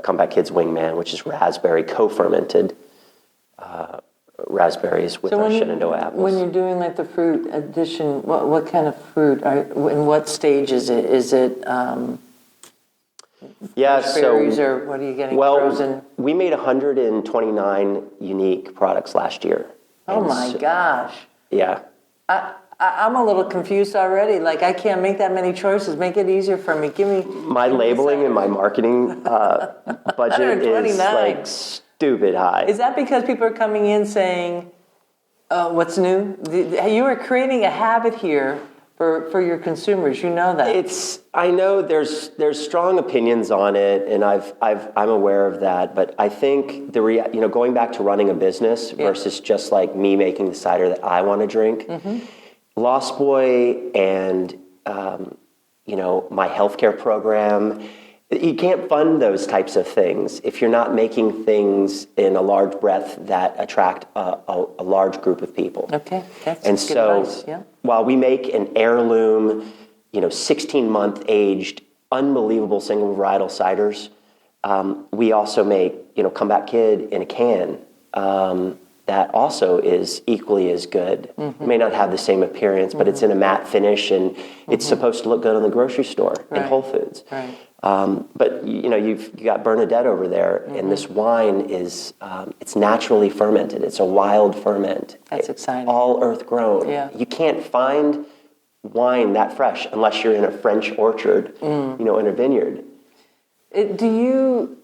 Comeback Kid's Wingman, which is raspberry co-fermented raspberries with our Shenandoah apples. When you're doing like the fruit addition, what kind of fruit? In what stage is it? Is it raspberries, or what are you getting frozen? We made 129 unique products last year. Oh my gosh. Yeah. I'm a little confused already. Like, I can't make that many choices. Make it easier for me. Give me my labeling and my marketing budget is like stupid high. Is that because people are coming in saying, "What's new?" You are creating a habit here for your consumers. You know that. I know there's strong opinions on it, and I'm aware of that. But I think going back to running a business versus just like me making the cider that I want to drink. Lost Boy and, my healthcare program, you can't fund those types of things if you're not making things in a large breadth that attract a large group of people. Okay, that's and good so advice. Yeah. While we make an heirloom, 16-month aged, unbelievable single varietal ciders, we also make, Comeback Kid in a can. That also is equally as good. It may not have the same appearance, but it's in a matte finish, and it's supposed to look good in the grocery store in Whole Foods. Right. But you've got Bernadette over there, and this wine is it's naturally fermented. It's a wild ferment. That's exciting. All earth grown. Yeah. You can't find wine that fresh unless you're in a French orchard, in a vineyard. Do you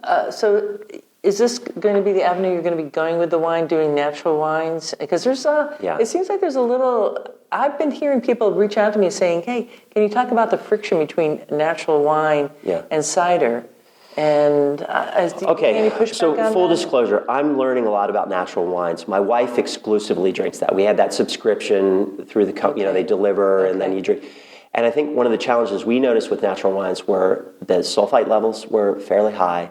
is this going to be the avenue you're going to be going with the wine, doing natural wines? Because there's it seems like there's a little, I've been hearing people reach out to me saying, hey, can you talk about the friction between natural wine and cider? And any pushback so on full that? disclosure, I'm learning a lot about natural wines. My wife exclusively drinks that. We had that subscription through the company, they deliver and then you drink. And I think one of the challenges we noticed with natural wines were the sulfite levels were fairly high,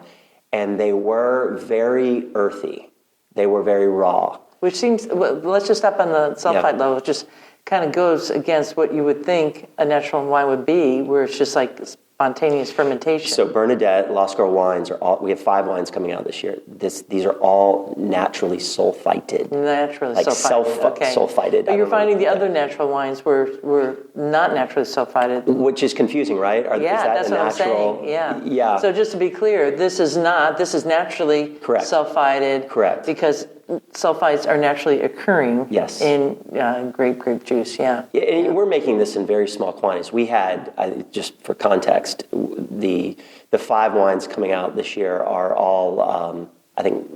and they were very earthy. They were very raw. Which seems, let's just stop on the sulfite level. It just kind of goes against what you would think a natural wine would be, where it's just like spontaneous fermentation. So Bernadette, Lost Girl wines are all. We have 5 wines coming out this year. These are all naturally sulfited. Naturally like sulfited. Sulfited. But you're finding the other natural wines were not naturally sulfited. Which is confusing, right? Is that that's what natural? I'm saying. Yeah. So just to be clear, this is naturally sulfited. Correct. Because sulfites are naturally occurring in grape juice. Yeah. And we're making this in very small quantities. We had, just for context, the 5 wines coming out this year are all, I think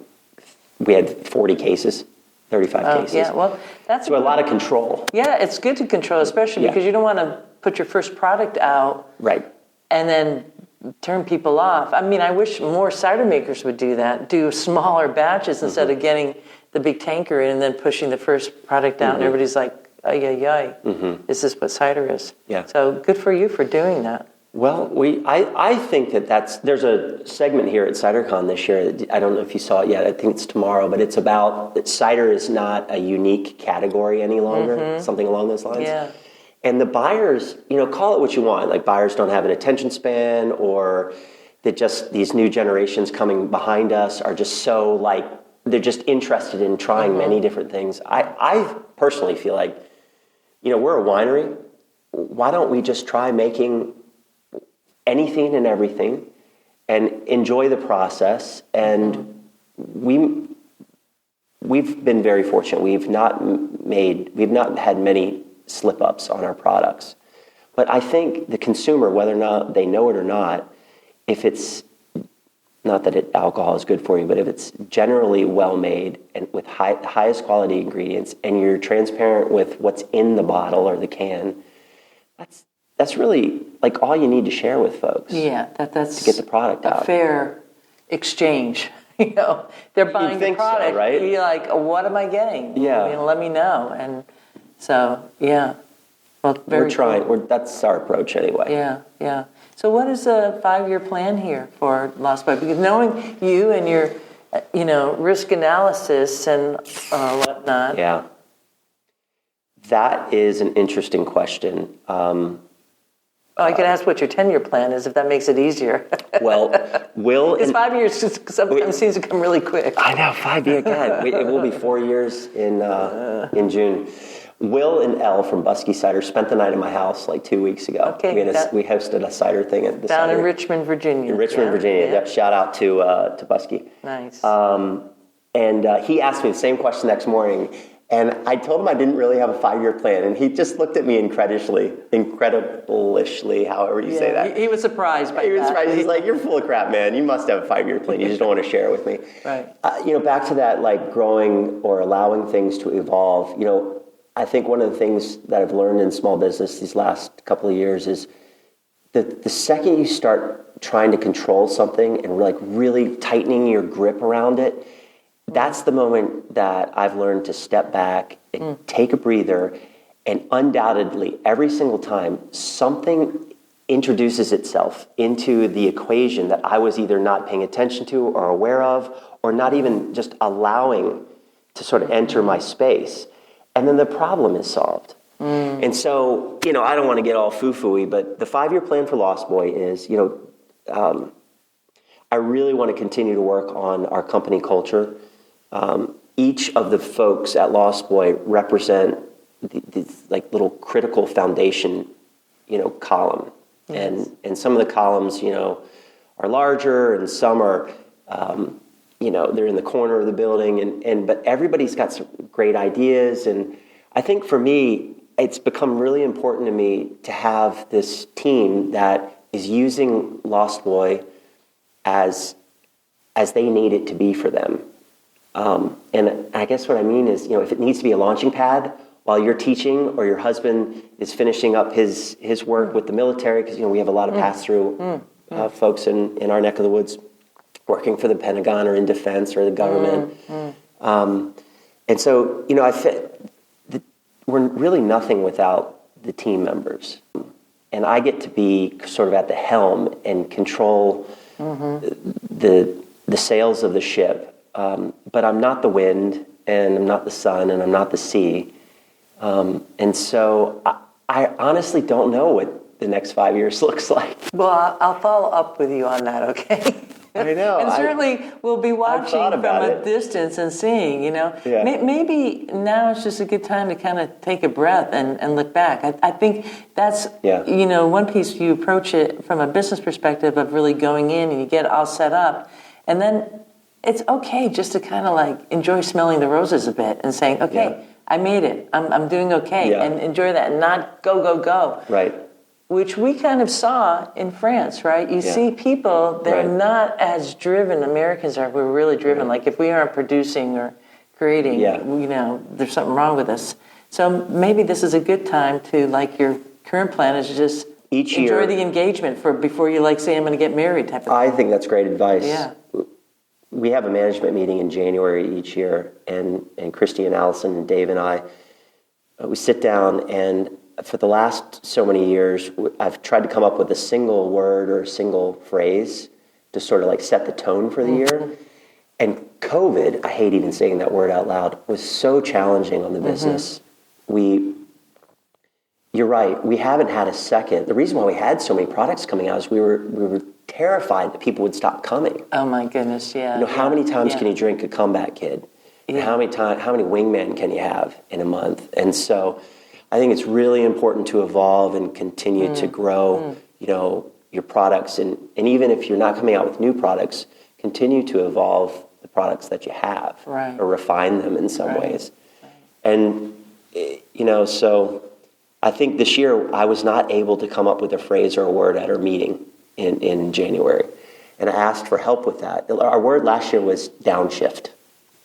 we had 40 cases, 35 cases. Yeah, well, that's so a lot of control. Yeah, it's good to control, especially because you don't want to put your first product out. Right. And then turn people off. I mean, I wish more cider makers would do that, do smaller batches instead of getting the big tanker in and then pushing the first product out and everybody's like, ay, is this what cider is? Yeah. So good for you for doing that. Well, I think there's a segment here at CiderCon this year. I don't know if you saw it yet. I think it's tomorrow, but it's about that cider is not a unique category any longer, something along those lines. Yeah. And the buyers, call it what you want. Like buyers don't have an attention span, or that just these new generations coming behind us are just so they're just interested in trying many different things. I personally feel like, we're a winery. Why don't we just try making anything and everything and enjoy the process? And we've been very fortunate. We've not had many slip-ups on our products. But I think the consumer, whether or not they know it or not, if it's not that alcohol is good for you, but if it's generally well made and with highest quality ingredients, and you're transparent with what's in the bottle or the can, that's really like all you need to share with folks. Yeah, that's to get the product out. A fair exchange. They're buying the product, so, right? You're like, what am I getting? Yeah. Let me know. And so, yeah. Well, we're trying. Cool. That's our approach anyway. Yeah. So what is a 5-year plan here for Lost Boy? Because knowing you and your, risk analysis and whatnot. Yeah. That is an interesting question. I can ask what your 10-year plan is if that makes it easier. Well, because 5 years sometimes seems to come really quick. I know, 5 years again. It will be 4 years in June. Will and Elle from Busky Cider spent the night at my house like 2 weeks ago. Okay, we hosted a cider thing at the down cider. in Richmond, Virginia. In Richmond, Virginia. Yeah. Yep. Shout out to Busky. Nice. And he asked me the same question next morning, and I told him I didn't really have a 5-year plan, and he just looked at me incredibly, however you say that. He was surprised by that. He was surprised. He's like, "You're full of crap, man. You must have a 5-year plan. You just don't want to share it with me." Right. Back to that, like growing or allowing things to evolve. I think one of the things that I've learned in small business these last couple of years is that the second you start trying to control something and like really tightening your grip around it, that's the moment that I've learned to step back and take a breather, and undoubtedly every single time something introduces itself into the equation that I was either not paying attention to or aware of, or not even just allowing to sort of enter my space, and then the problem is solved. And so, I don't want to get all foo-foo-y, but the 5-year plan for Lost Boy is, I really want to continue to work on our company culture. Each of the folks at Lost Boy represent the like little critical foundation, column. Yes. And some of the columns, are larger, and some are, they're in the corner of the building, but everybody's got some great ideas. And I think for me, it's become really important to me to have this team that is using Lost Boy as as they need it to be for them. And I guess what I mean is, if it needs to be a launching pad while you're teaching, or your husband is finishing up his work with the military, because we have a lot of pass-through folks in our neck of the woods working for the Pentagon or in defense or the government. And so, we're really nothing without the team members. And I get to be sort of at the helm and control the sails of the ship. But I'm not the wind, and I'm not the sun, and I'm not the sea. And so I honestly don't know what the next 5 years looks like. Well, I'll follow up with you on that, okay? I know. And certainly we'll be watching from a distance and seeing, Yeah. Maybe now it's just a good time to kind of take a breath and look back. I think that's, one piece you approach it from a business perspective of really going in and you get all set up. And then it's okay just to kind of like enjoy smelling the roses a bit and saying, okay, I made it. I'm doing okay. Yeah. And enjoy that and not go. Right. Which we kind of saw in France, right? You see people, they're not as driven. Americans are. We're really driven. Like if we aren't producing or creating, there's something wrong with us. So maybe this is a good time to, like your current plan is just enjoy the engagement before you say, I'm going to get married type of thing. I think that's great advice. Yeah. We have a management meeting in January each year, and Christy and Allison and Dave and I, we sit down, and for the last so many years, I've tried to come up with a single word or a single phrase to sort of set the tone for the year. And COVID, I hate even saying that word out loud, was so challenging on the business. You're right, we haven't had a second. The reason why we had so many products coming out is we were terrified that people would stop coming. Oh my goodness, yeah. How many times can you drink a comeback kid? Yeah. How many wingmen can you have in a month? And so I think it's really important to evolve and continue to grow, your products. And even if you're not coming out with new products, continue to evolve the products that you have or refine them in some ways. Right. And, so I think this year I was not able to come up with a phrase or a word at our meeting in January. And I asked for help with that. Our word last year was downshift.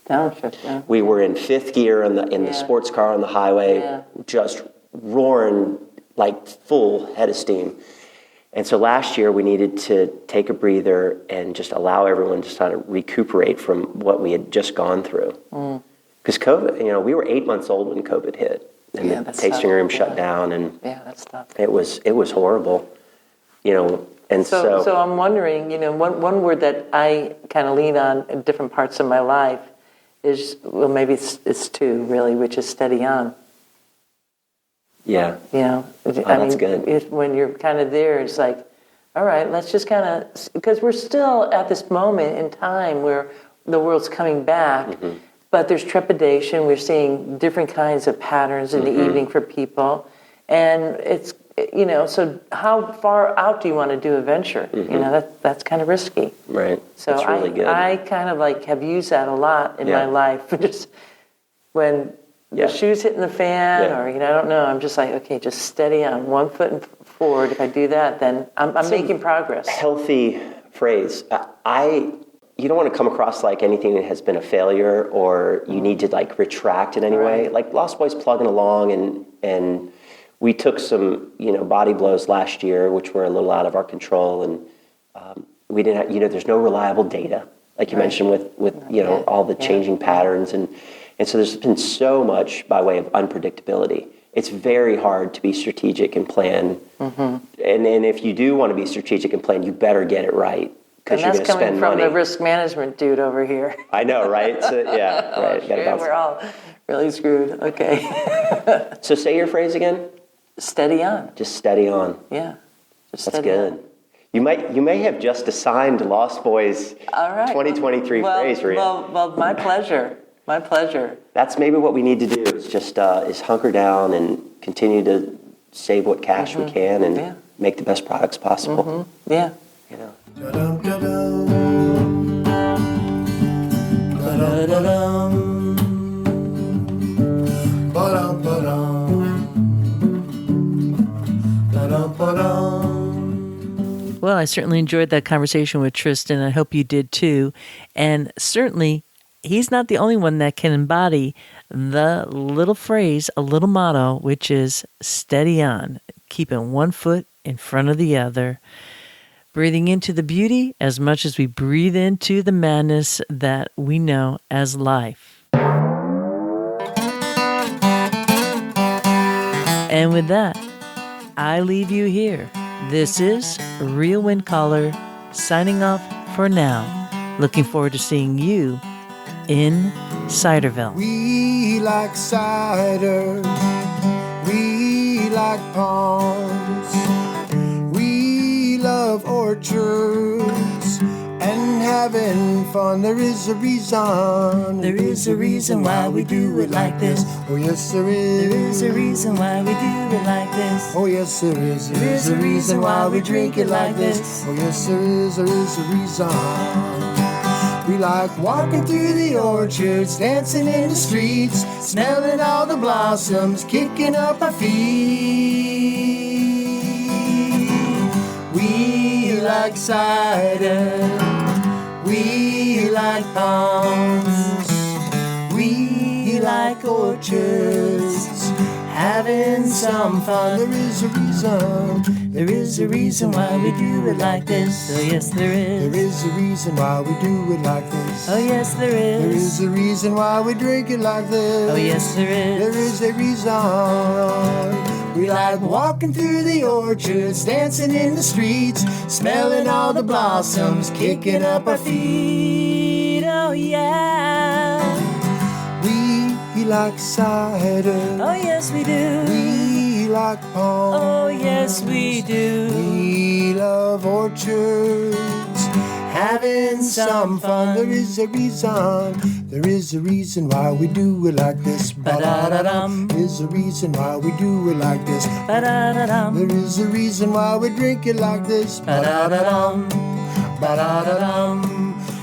Downshift, yeah. We were in fifth gear in the sports car on the highway, just roaring like full head of steam. And so last year we needed to take a breather and just allow everyone to kind of recuperate from what we had just gone through. Because COVID, we were 8 months old when COVID hit, and the tasting room shut down, and that's tough. It was horrible, And so I'm wondering, one word that I kind of lean on in different parts of my life is, well, maybe it's two really, which is steady on. Yeah. That's good. When you're kind of there, it's like, all right, let's just kind of, because we're still at this moment in time where the world's coming back, but there's trepidation. We're seeing different kinds of patterns in the evening for people. And it's, so how far out do you want to do a venture? That's kind of risky. Right. So that's really good. I kind of have used that a lot in my life. Just when the shoe's hitting the fan or, I don't know, I'm just like, okay, just steady on 1 foot forward. If I do that, then I'm making progress. Healthy phrase. You don't want to come across like anything that has been a failure or you need to retract in any way. Like Lost Boy's plugging along and we took some, body blows last year, which were a little out of our control, and we didn't have, there's no reliable data, like you mentioned with all the changing patterns, and so there's been so much by way of unpredictability. It's very hard to be strategic and plan, and if you do want to be strategic and plan, you better get it right. And that's coming from the risk management dude over here. I know, right? So, right. We're all really screwed. Okay. So say your phrase again. Steady on. Just steady on. Yeah. That's good. On. You may have just assigned Lost Boy's 2023 phrase, Rhea. Well, my pleasure. My pleasure. That's maybe what we need to do. Is just is hunker down and continue to save what cash we can and make the best products possible. Yeah. Well, I certainly enjoyed that conversation with Tristan. I hope you did too. And certainly, he's not the only one that can embody the little phrase, a little motto, which is steady on, keeping one foot in front of the other, breathing into the beauty as much as we breathe into the madness that we know as life. And with that, I leave you here. This is Real Wind Caller signing off for now. Looking forward to seeing you in Ciderville. We like cider, we like palms, we love orchards and having fun. There is a reason. There is a reason why we do it like this. Oh yes, there is. There is a reason why we do it like this. Oh yes, there is. There is a reason why we drink it like this. Oh yes, there is. There is a reason. We like walking through the orchards, dancing in the streets, smelling all the blossoms, kicking up our feet. We like cider, we like palms, we like orchards, having some fun. There is a reason. There is a reason why we do it like this. Oh yes, there is. There is a reason why we do it like this. Oh yes, there is. There is a reason why we drink it like this. Oh yes, there is. There is a reason. We like walking through the orchards, dancing in the streets, smelling all the blossoms, kicking up our feet. Oh yeah. We like cider. Oh yes, we do. We like palms. Oh yes, we do. We love orchards, having some fun. There is a reason. There is a reason why we do it like this. Ba-da-da-dum. There is a reason why we do it like this. Ba-da-da-dum. There is a reason why we drink it like this. Ba-da-da-dum. Ba-da-da-dum.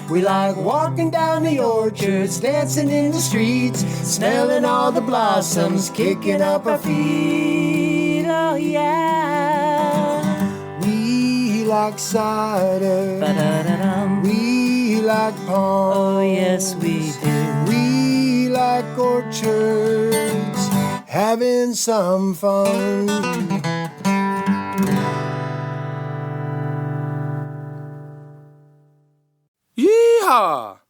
We like walking down the orchards, dancing in the streets, smelling all the blossoms, kicking up our feet. Oh yeah. We like cider. Ba-da-da-dum. We like palms. Oh yes, we do. We like orchards, having some fun. Yeehaw!